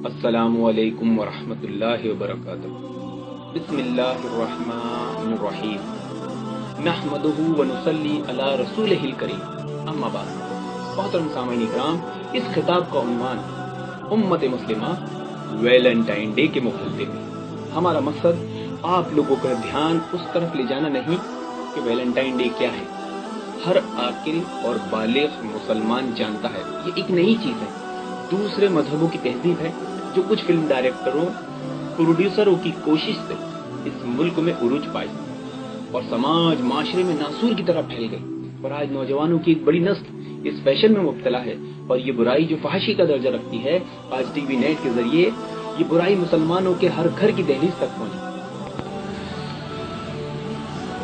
السلام علیکم ورحمۃ اللہ وبرکاتہ۔ بسم اللہ الرحمن الرحیم، نحمدہ ونصلی علی رسولہ الکریم، اما بعد۔ محترم سامعین کرام، اس خطاب کا عنوان امت مسلمہ ویلنٹائن ڈے کے مغالطے میں۔ ہمارا مقصد آپ لوگوں کا دھیان اس طرف لے جانا نہیں کہ ویلنٹائن ڈے کیا ہے۔ ہر عاقل اور بالغ مسلمان جانتا ہے یہ ایک نئی چیز ہے، دوسرے مذہبوں کی تہذیب ہے جو کچھ فلم ڈائریکٹروں پروڈیوسروں کی کوشش سے اس ملک میں عروج پائی اور سماج معاشرے میں ناسور کی طرح پھیل گئی، اور آج نوجوانوں کی ایک بڑی نسل اس فیشن میں مبتلا ہے، اور یہ برائی جو فحاشی کا درجہ رکھتی ہے، آج ٹی وی نیٹ کے ذریعے یہ برائی مسلمانوں کے ہر گھر کی دہلیز تک پہنچی،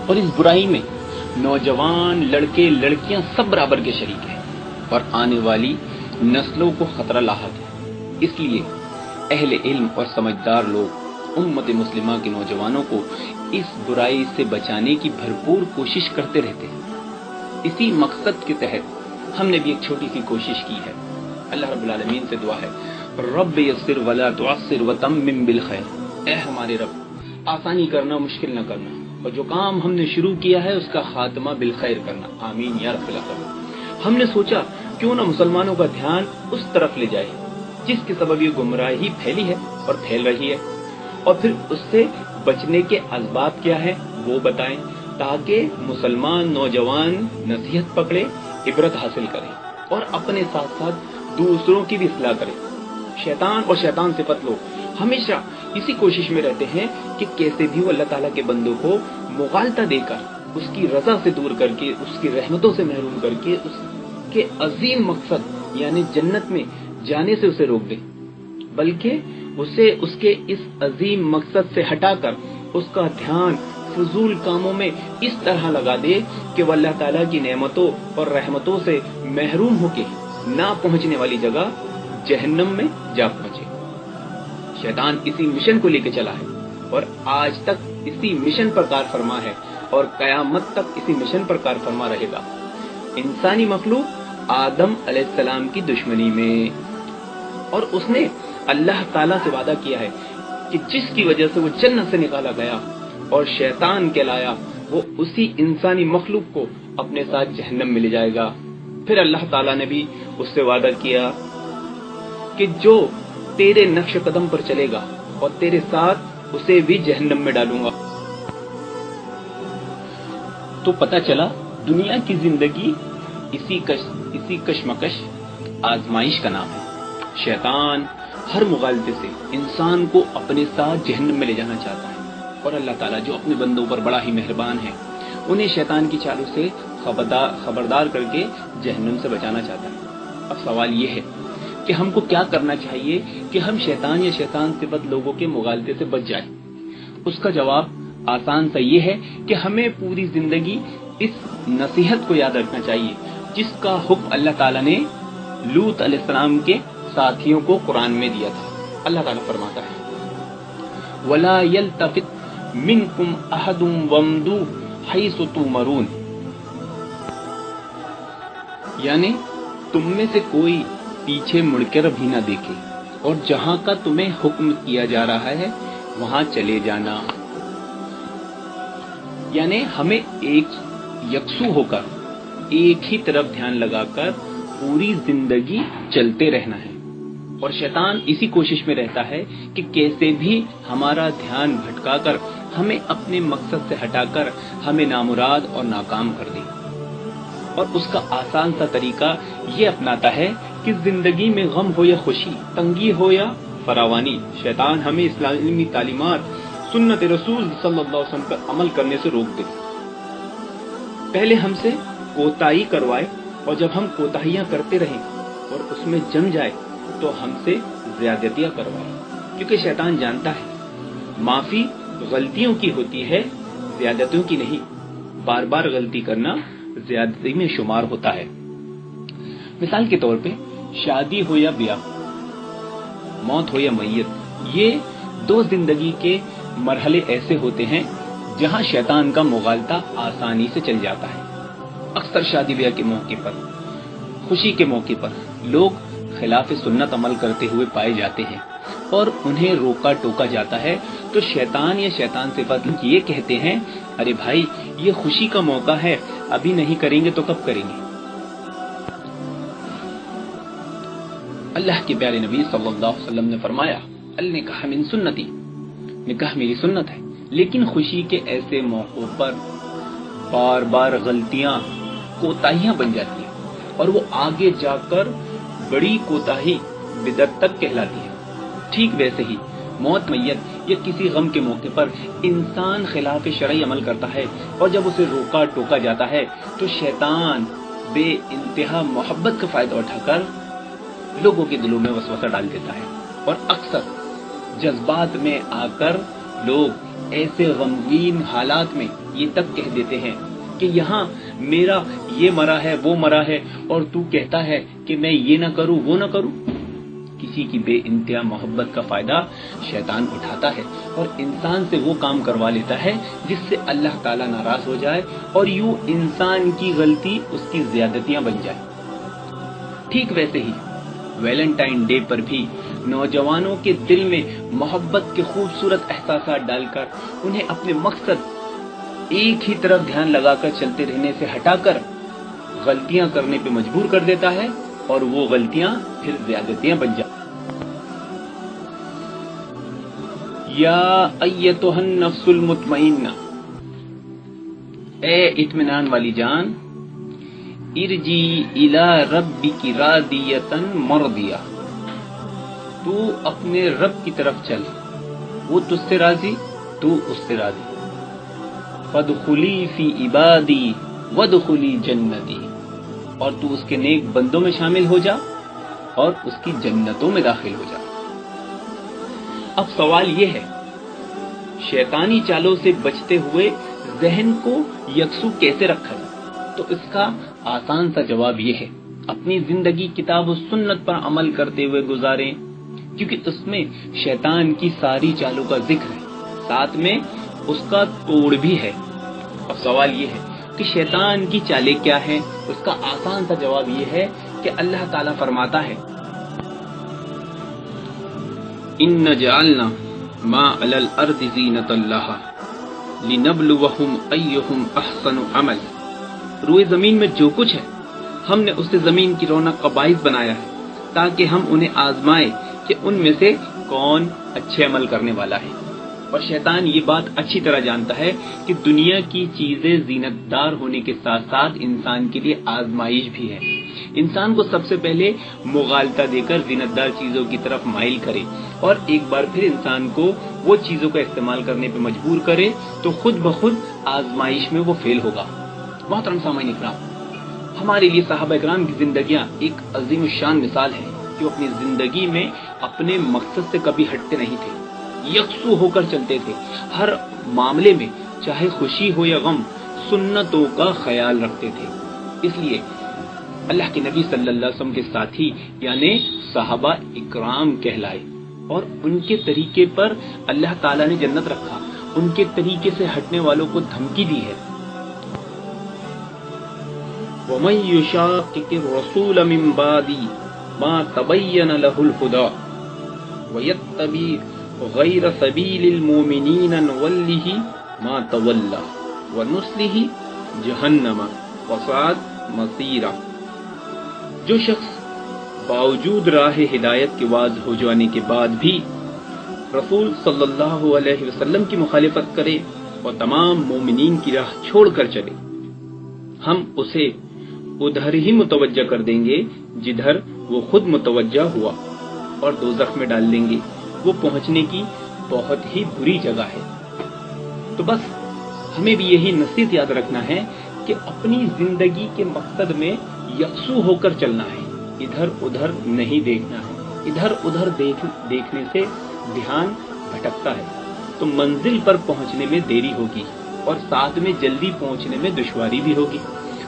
اور اس برائی میں نوجوان لڑکے لڑکیاں سب برابر کے شریک ہیں، اور آنے والی نسلوں کو خطرہ لاحق ہے۔ اس لیے اہل علم اور سمجھدار لوگ امت مسلمہ کے نوجوانوں کو اس برائی سے بچانے کی بھرپور کوشش کرتے رہتے ہیں۔ اسی مقصد کے تحت ہم نے بھی ایک چھوٹی سی کوشش کی ہے۔ اللہ رب العالمین سے دعا ہے، رب یسر ولا تعسر وتمم بالخیر، اے ہمارے رب آسانی کرنا، مشکل نہ کرنا، اور جو کام ہم نے شروع کیا ہے اس کا خاتمہ بالخیر کرنا، آمین یا رب العالمین۔ ہم نے سوچا کیوں نہ مسلمانوں کا دھیان اس طرف لے جائے جس کے سبب یہ گمراہی پھیلی ہے اور پھیل رہی ہے، اور پھر اس سے بچنے کے اسباب کیا ہے وہ بتائیں، تاکہ مسلمان نوجوان نصیحت پکڑے، عبرت حاصل کرے اور اپنے ساتھ ساتھ دوسروں کی بھی اصلاح کرے۔ شیطان اور شیطان صفت لوگ ہمیشہ اسی کوشش میں رہتے ہیں کہ کیسے بھی وہ اللہ تعالیٰ کے بندوں کو مغالطہ دے کر، اس کی رضا سے دور کر کے، اس کی رحمتوں سے محروم کر کے، اس کے عظیم مقصد یعنی جنت میں جانے سے اسے روک دے، بلکہ اسے اس کے اس عظیم مقصد سے ہٹا کر اس کا دھیان فضول کاموں میں اس طرح لگا دے کہ وہ اللہ تعالیٰ کی نعمتوں اور رحمتوں سے محروم ہو کے نہ پہنچنے والی جگہ جہنم میں جا پہنچے۔ شیطان اسی مشن کو لے کے چلا ہے اور آج تک اسی مشن پر کار فرما ہے اور قیامت تک اسی مشن پر کار فرما رہے گا۔ انسانی مخلوق آدم علیہ السلام کی دشمنی میں، اور اس نے اللہ تعالیٰ سے وعدہ کیا ہے کہ جس کی وجہ سے وہ جنت سے نکالا گیا اور شیطان کہلایا، وہ اسی انسانی مخلوق کو اپنے ساتھ جہنم میں لے جائے گا۔ پھر اللہ تعالیٰ نے بھی اس سے وعدہ کیا کہ جو تیرے نقش قدم پر چلے گا اور تیرے ساتھ اسے بھی جہنم میں ڈالوں گا۔ تو پتہ چلا دنیا کی زندگی اسی کشمکش آزمائش کا نام ہے۔ شیطان ہر مغالطے سے انسان کو اپنے ساتھ جہنم میں لے جانا چاہتا ہے، اور اللہ تعالیٰ جو اپنے بندوں پر بڑا ہی مہربان ہے، انہیں شیطان کی چالوں سے خبردار کر کے جہنم سے بچانا چاہتا ہے۔ اب سوال یہ ہے کہ ہم کو کیا کرنا چاہیے کہ ہم شیطان یا شیطان صفت لوگوں کے مغالطے سے بچ جائیں؟ اس کا جواب آسان سا یہ ہے کہ ہمیں پوری زندگی اس نصیحت کو یاد رکھنا چاہیے جس کا حکم اللہ تعالیٰ نے لوط علیہ السلام کے ساتھیوں کو قرآن میں دیا تھا۔ اللہ تعالیٰ فرماتا ہے، وَلَا يَلْتَفِتْ مِنْكُمْ أَحَدٌ وَامْضُوا حَيْثُ تُؤْمَرُونَ، یعنی تم میں سے کوئی پیچھے مڑ کر بھی نہ دیکھے، اور جہاں کا تمہیں حکم کیا جا رہا ہے وہاں چلے جانا۔ یعنی ہمیں ایک یکسو ہو کر ایک ہی طرف دھیان لگا کر پوری زندگی چلتے رہنا ہے، اور شیطان اسی کوشش میں رہتا ہے کہ کیسے بھی ہمارا دھیان بھٹکا کر ہمیں اپنے مقصد سے ہٹا کر ہمیں نامراد اور ناکام کر دے، اور اس کا آسان سا طریقہ یہ اپناتا ہے کہ زندگی میں غم ہو یا خوشی، تنگی ہو یا فراوانی، شیطان ہمیں اسلامی تعلیمات، سنت رسول صلی اللہ علیہ وسلم پر عمل کرنے سے روک دے، پہلے ہم سے کوتاہی کروائے، اور جب ہم کوتاہیاں کرتے رہیں اور اس میں جم جائے تو ہم سے زیادتیاں کروائے، کیونکہ شیطان جانتا ہے معافی غلطیوں کی ہوتی ہے، زیادتیوں کی نہیں۔ بار بار غلطی کرنا زیادتی میں شمار ہوتا ہے۔ مثال کے طور پہ شادی ہو یا بیاہ، موت ہو یا میت، یہ دو زندگی کے مرحلے ایسے ہوتے ہیں جہاں شیطان کا مغالطہ آسانی سے چل جاتا ہے۔ اکثر شادی بیاہ کے موقع پر، خوشی کے موقع پر لوگ خلاف سنت عمل کرتے ہوئے پائے جاتے ہیں اور انہیں روکا ٹوکا جاتا ہے تو شیطان یا شیطان صفات یہ کہتے ہیں ارے بھائی یہ خوشی کا موقع ہے، ابھی نہیں کریں گے تو کب کریں گے؟ اللہ کے پیارے نبی صلی اللہ علیہ وسلم نے فرمایا النکاح من سنتی، نکاح میری سنت ہے، لیکن خوشی کے ایسے موقعوں پر بار بار غلطیاں کوتاہیاں بن جاتی ہیں اور وہ آگے جا کر بڑی کوتاہی بدعت تک کہلاتی ہے۔ ٹھیک ویسے ہی موت، میت یا کسی غم کے موقع پر انسان خلاف شرعی عمل کرتا ہے اور جب اسے روکا ٹوکا جاتا ہے تو شیطان بے انتہا محبت کا فائدہ اٹھا کر لوگوں کے دلوں میں وسوسہ ڈال دیتا ہے اور اکثر جذبات میں آ کر لوگ ایسے غمگین حالات میں یہ تک کہہ دیتے ہیں کہ یہاں میرا یہ مرا ہے وہ مرا ہے اور تو کہتا ہے کہ میں یہ نہ کروں وہ نہ کروں۔ کسی کی بے انتہا محبت کا فائدہ شیطان اٹھاتا ہے اور انسان سے وہ کام کروا لیتا ہے جس سے اللہ تعالیٰ ناراض ہو جائے اور یوں انسان کی غلطی اس کی زیادتیاں بن جائے۔ ٹھیک ویسے ہی ویلنٹائن ڈے پر بھی نوجوانوں کے دل میں محبت کے خوبصورت احساسات ڈال کر انہیں اپنے مقصد ایک ہی طرف دھیان لگا کر چلتے رہنے سے ہٹا کر غلطیاں کرنے پہ مجبور کر دیتا ہے اور وہ غلطیاں پھر زیادتیاں بن جاتی۔ یا ایتھا النفس المطمئنہ، اے اطمینان والی جان، ارجی الی ربک راضیۃ مرضیہ، تو اپنے رب کی طرف چل، وہ تجھ سے راضی تو اس سے راضی۔ فادخلی فی عبادی وادخلی جنتی، اور تو اس کے نیک بندوں میں شامل ہو جا اور اس کی جنتوں میں داخل ہو جا۔ اب سوال یہ ہے شیطانی چالوں سے بچتے ہوئے ذہن کو یکسو کیسے رکھا جائے؟ تو اس کا آسان سا جواب یہ ہے اپنی زندگی کتاب و سنت پر عمل کرتے ہوئے گزاریں، کیونکہ اس میں شیطان کی ساری چالوں کا ذکر ہے، ساتھ میں اس کا توڑ بھی ہے۔ اب سوال یہ ہے کہ شیطان کی چالیں کیا ہیں؟ اس کا آسان سا جواب یہ ہے کہ اللہ تعالیٰ فرماتا ہے اِنَّ جَعَلْنَا مَا عَلَى الْأَرْضِ زِينَةً لَهَا لِنَبْلُوَهُمْ أَيُّهُمْ أَحْسَنُ عَمَلًا، روئے زمین میں جو کچھ ہے ہم نے اسے زمین کی رونق کا باعث بنایا ہے تاکہ ہم انہیں آزمائیں کہ ان میں سے کون اچھے عمل کرنے والا ہے۔ اور شیطان یہ بات اچھی طرح جانتا ہے کہ دنیا کی چیزیں زینت دار ہونے کے ساتھ ساتھ انسان کے لیے آزمائش بھی ہے۔ انسان کو سب سے پہلے مغالطہ دے کر زینت دار چیزوں کی طرف مائل کرے اور ایک بار پھر انسان کو وہ چیزوں کا استعمال کرنے پہ مجبور کرے تو خود بخود آزمائش میں وہ فیل ہوگا۔ محترم سامعین اکرام، ہمارے لیے صحابہ اکرام کی زندگیاں ایک عظیم الشان مثال ہے کہ وہ اپنی زندگی میں اپنے مقصد سے کبھی ہٹتے نہیں تھے، یکسو ہو کر چلتے تھے، ہر معاملے میں چاہے خوشی ہو یا غم سنتوں کا خیال رکھتے تھے۔ اس لیے اللہ کے نبی صلی اللہ علیہ وسلم کے ساتھی یعنی صحابہ اکرام کہلائے اور ان کے طریقے پر اللہ تعالیٰ نے جنت رکھا، ان کے طریقے سے ہٹنے والوں کو دھمکی دی ہے۔ وَمَن يُشَاقِقِ الرَّسُولَ مِن بَعْدِ مَا تَبَيَّنَ لَهُ الْهُدَىٰ وَيَتَّبِعْ غَيْرَ سَبِيلِ الْمُؤْمِنِينَ نُوَلِّهِ مَا تَوَلَّىٰ وَنُصْلِهِ جَهَنَّمَ وَسَاءَتْ مَصِيرًا، جو شخص باوجود راہ ہدایت کے واضح ہو جانے کے بعد بھی رسول صلی اللہ علیہ وسلم کی مخالفت کرے اور تمام مومنین کی راہ چھوڑ کر چلے، ہم اسے ادھر ہی متوجہ کر دیں گے جدھر وہ خود متوجہ ہوا اور دوزخ میں ڈال دیں گے، وہ پہنچنے کی بہت ہی بری جگہ ہے۔ تو بس ہمیں بھی یہی نصیحت یاد رکھنا ہے کہ اپنی زندگی کے مقصد میں یکسو ہو کر چلنا ہے، ادھر ادھر نہیں دیکھنا ہے۔ ادھر ادھر دیکھنے سے دھیان بھٹکتا ہے تو منزل پر پہنچنے میں دیری ہوگی اور ساتھ میں جلدی پہنچنے میں دشواری بھی ہوگی۔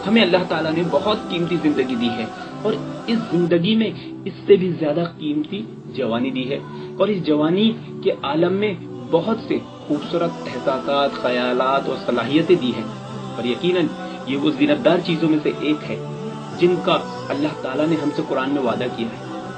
ہمیں اللہ تعالیٰ نے بہت قیمتی زندگی دی ہے اور اس زندگی میں اس سے بھی زیادہ قیمتی جوانی دی ہے، اور اس جوانی کے عالم میں بہت سے خوبصورت احساسات، خیالات اور صلاحیتیں دی ہیں، اور یقیناً یہ وہ زینت دار چیزوں میں سے ایک ہے جن کا اللہ تعالیٰ نے ہم سے قرآن میں وعدہ کیا ہے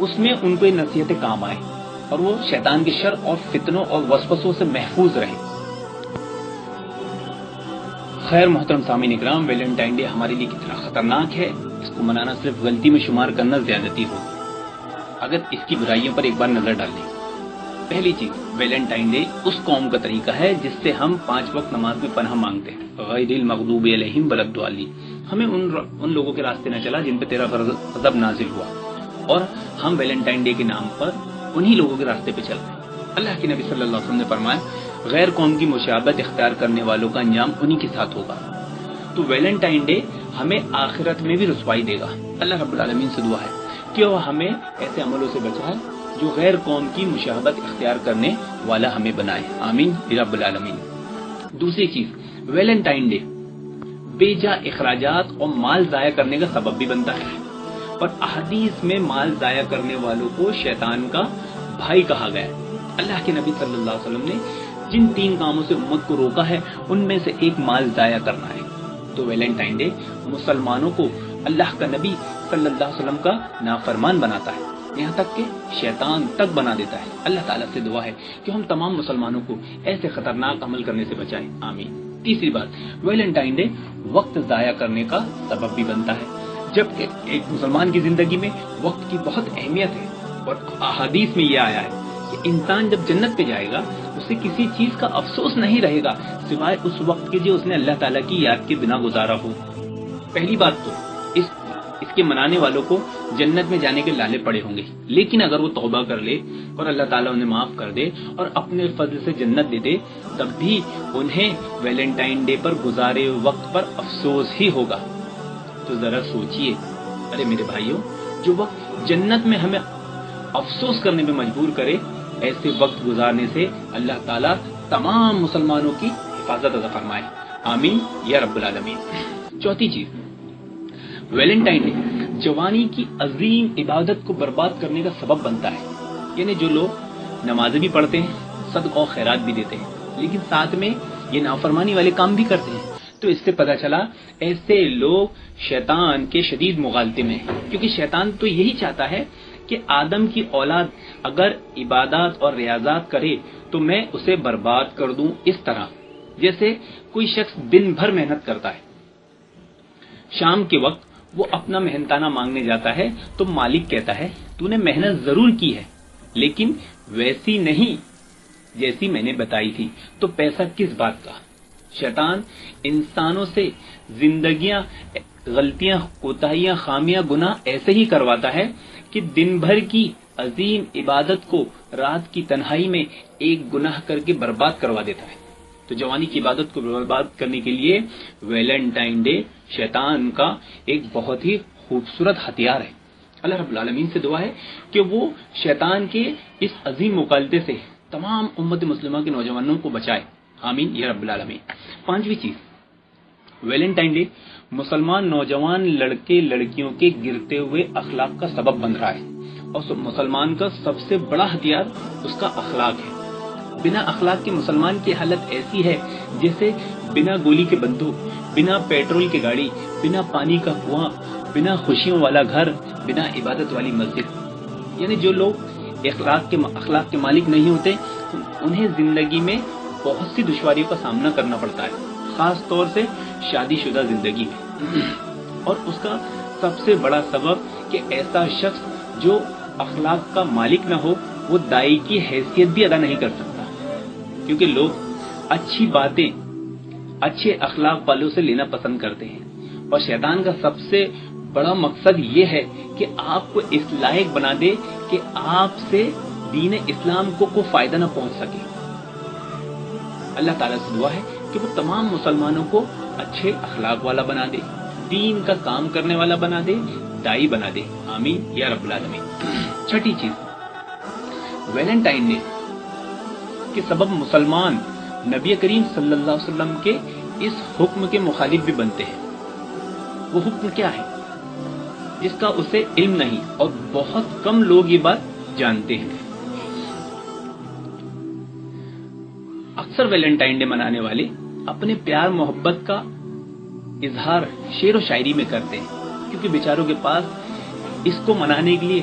اس میں ان کو یہ نصیحتیں کام آئے اور وہ شیطان کے شر اور فتنوں اور وسوسوں سے محفوظ رہے۔ خیر محترم سامعین اکرام، ویلنٹائن ڈے ہمارے لیے کتنا خطرناک ہے، اس کو منانا صرف غلطی میں شمار کرنا زیادتی ہوگی اگر اس کی برائیوں پر ایک بار نظر ڈال لیں۔ پہلی چیز، ویلنٹائن ڈے اس قوم کا طریقہ ہے جس سے ہم 5 وقت نماز میں پناہ مانگتے ہیں، غیر المغضوب علیہم ولا الضالین۔ ہمیں ان لوگوں کے راستے نہ چلا جن پہ تیرا غضب نازل ہوا، اور ہم ویلنٹائن ڈے کے نام پر انہی لوگوں کے راستے پہ چل رہے ہیں۔ اللہ کے نبی صلی اللہ علیہ وسلم نے فرمایا، غیر قوم کی مشابہت اختیار کرنے والوں کا انجام انہی کے ساتھ ہوگا۔ تو ویلنٹائن ڈے ہمیں آخرت میں بھی رسوائی دے گا۔ اللہ رب العالمین سے دعا ہے کہ وہ ہمیں ایسے عملوں سے بچائے جو غیر قوم کی مشابہت اختیار کرنے والا ہمیں بنائے، آمین یا رب العالمین۔ دوسری چیز، ویلنٹائن ڈے بے جا اخراجات اور مال ضائع کرنے کا سبب بھی بنتا ہے، اور احادیث میں مال ضائع کرنے والوں کو شیطان کا بھائی کہا گیا ہے۔ اللہ کے نبی صلی اللہ علیہ وسلم نے جن 3 کاموں سے امت کو روکا ہے ان میں سے ایک مال ضائع کرنا ہے۔ تو ویلنٹائن ڈے مسلمانوں کو اللہ کا نبی صلی اللہ علیہ وسلم کا نافرمان بناتا ہے، یہاں تک کہ شیطان تک بنا دیتا ہے۔ اللہ تعالیٰ سے دعا ہے کہ ہم تمام مسلمانوں کو ایسے خطرناک عمل کرنے سے بچائیں، آمین۔ تیسری بات، ویلنٹائن ڈے وقت ضائع کرنے کا سبب بھی بنتا ہے، جبکہ ایک مسلمان کی زندگی میں وقت کی بہت اہمیت ہے، اور احادیث میں یہ آیا ہے کہ انسان جب جنت پہ جائے گا اسے کسی چیز کا افسوس نہیں رہے گا سوائے اس وقت کے جو اس نے اللہ تعالیٰ کی یاد کے بنا گزارا ہو۔ پہلی بات تو اس کے منانے والوں کو جنت میں جانے کے لالے پڑے ہوں گے، لیکن اگر وہ توبہ کر لے اور اللہ تعالیٰ انہیں معاف کر دے اور اپنے فضل سے جنت دے دے، تب بھی انہیں ویلنٹائن ڈے پر گزارے وقت پر افسوس ہی ہوگا۔ تو ذرا سوچئے، ارے میرے بھائیوں، جو وقت جنت میں ہمیں افسوس کرنے میں مجبور کرے، ایسے وقت گزارنے سے اللہ تعالیٰ تمام مسلمانوں کی حفاظت عطا فرمائے، آمین یا رب العالمین۔ چوتھی چیز، ویلنٹائن ڈے جوانی کی عظیم عبادت کو برباد کرنے کا سبب بنتا ہے، یعنی جو لوگ نمازیں بھی پڑھتے ہیں، صدقہ و خیرات بھی دیتے ہیں، لیکن ساتھ میں یہ نافرمانی والے کام بھی کرتے ہیں، تو اس سے پتہ چلا ایسے لوگ شیطان کے شدید مغالطے میں ہیں، کیونکہ شیطان تو یہی چاہتا ہے کہ آدم کی اولاد اگر عبادات اور ریاضات کرے تو میں اسے برباد کر دوں، اس طرح جیسے کوئی شخص دن بھر محنت کرتا ہے، شام کے وقت وہ اپنا محنتانہ مانگنے جاتا ہے تو مالک کہتا ہے تو نے محنت ضرور کی ہے لیکن ویسی نہیں جیسی میں نے بتائی تھی، تو پیسہ کس بات کا۔ شیطان انسانوں سے زندگیاں، غلطیاں، کوتاہیاں، خامیاں، گناہ ایسے ہی کرواتا ہے کہ دن بھر کی عظیم عبادت کو رات کی تنہائی میں ایک گناہ کر کے برباد کروا دیتا ہے۔ تو جوانی کی عبادت کو برباد کرنے کے لیے ویلنٹائن ڈے شیطان کا ایک بہت ہی خوبصورت ہتھیار ہے۔ اللہ رب العالمین سے دعا ہے کہ وہ شیطان کے اس عظیم مغالطے سے تمام امت مسلمہ کے نوجوانوں کو بچائے، آمین یا رب العالمین۔ پانچویں چیز، ویلنٹائن ڈے مسلمان نوجوان لڑکے لڑکیوں کے گرتے ہوئے اخلاق کا سبب بن رہا ہے، اور مسلمان کا سب سے بڑا ہتھیار اس کا اخلاق ہے۔ بنا اخلاق کے مسلمان کی حالت ایسی ہے جیسے بنا گولی کے بندوق، بنا پیٹرول کی گاڑی، بنا پانی کا کنواں، بنا خوشیوں والا گھر، بنا عبادت والی مسجد۔ یعنی جو لوگ اخلاق کے مالک نہیں ہوتے انہیں زندگی میں بہت سی دشواریوں کا سامنا کرنا پڑتا ہے، خاص طور سے شادی شدہ زندگی میں، اور اس کا سب سے بڑا سبب کہ ایسا شخص جو اخلاق کا مالک نہ ہو وہ دائی کی حیثیت بھی ادا نہیں کر سکتا، کیونکہ لوگ اچھی باتیں اچھے اخلاق والوں سے لینا پسند کرتے ہیں، اور شیطان کا سب سے بڑا مقصد یہ ہے کہ آپ کو اس لائق بنا دے کہ آپ سے دین اسلام کو کوئی فائدہ نہ پہنچ سکے۔ اللہ تعالیٰ سے دعا ہے کہ وہ تمام مسلمانوں کو اچھے اخلاق والا بنا دے، دین کا کام کرنے والا بنا دے، دائی بنا دے، آمین یا رب العالمین۔ چھٹی چیز، ویلنٹائن ڈے کے سبب مسلمان نبی کریم صلی اللہ علیہ وسلم کے اس حکم کے مخالف بھی بنتے ہیں۔ وہ حکم کیا ہے جس کا اسے علم نہیں، اور بہت کم لوگ یہ بات جانتے ہیں۔ اکثر ویلنٹائن ڈے منانے والے اپنے پیار محبت کا اظہار شعر و شاعری میں کرتے ہیں، کیونکہ بیچاروں کے پاس اس کو منانے کے لیے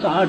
60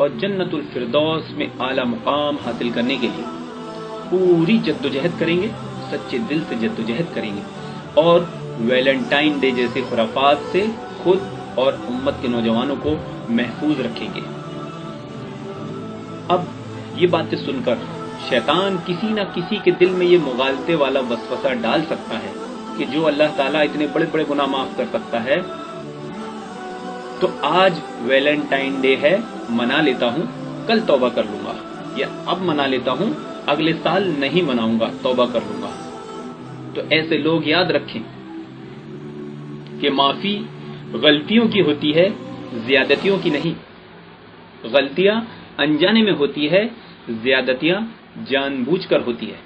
اور جنت الفردوس میں اعلیٰ مقام حاصل کرنے کے لیے پوری جدوجہد کریں گے، سچے دل سے جدوجہد کریں گے، اور ویلنٹائن ڈے جیسے خرافات سے خود اور امت کے نوجوانوں کو محفوظ رکھیں گے۔ اب یہ باتیں سن کر شیطان کسی نہ کسی کے دل میں یہ مغالطے والا وسوسہ ڈال سکتا ہے کہ جو اللہ تعالیٰ اتنے بڑے بڑے گناہ معاف کر سکتا ہے، تو آج ویلنٹائن ڈے ہے، منا لیتا ہوں، کل توبہ کر لوں گا، یا اب منا لیتا ہوں، اگلے سال نہیں مناؤں گا، توبہ کر لوں گا۔ تو ایسے لوگ یاد رکھیں کہ معافی غلطیوں کی ہوتی ہے، زیادتیوں کی نہیں۔ غلطیاں انجانے میں ہوتی ہے، زیادتیاں جان بوجھ کر ہوتی ہے۔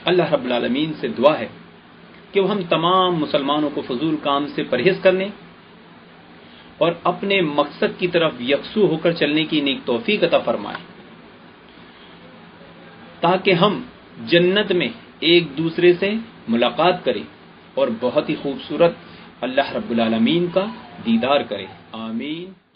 اللہ رب العالمین سے دعا ہے کہ وہ ہم تمام مسلمانوں کو فضول کام سے پرہیز کرنے اور اپنے مقصد کی طرف یکسو ہو کر چلنے کی نیک توفیق عطا فرمائے، تاکہ ہم جنت میں ایک دوسرے سے ملاقات کریں اور بہت ہی خوبصورت اللہ رب العالمین کا دیدار کریں۔ آمین۔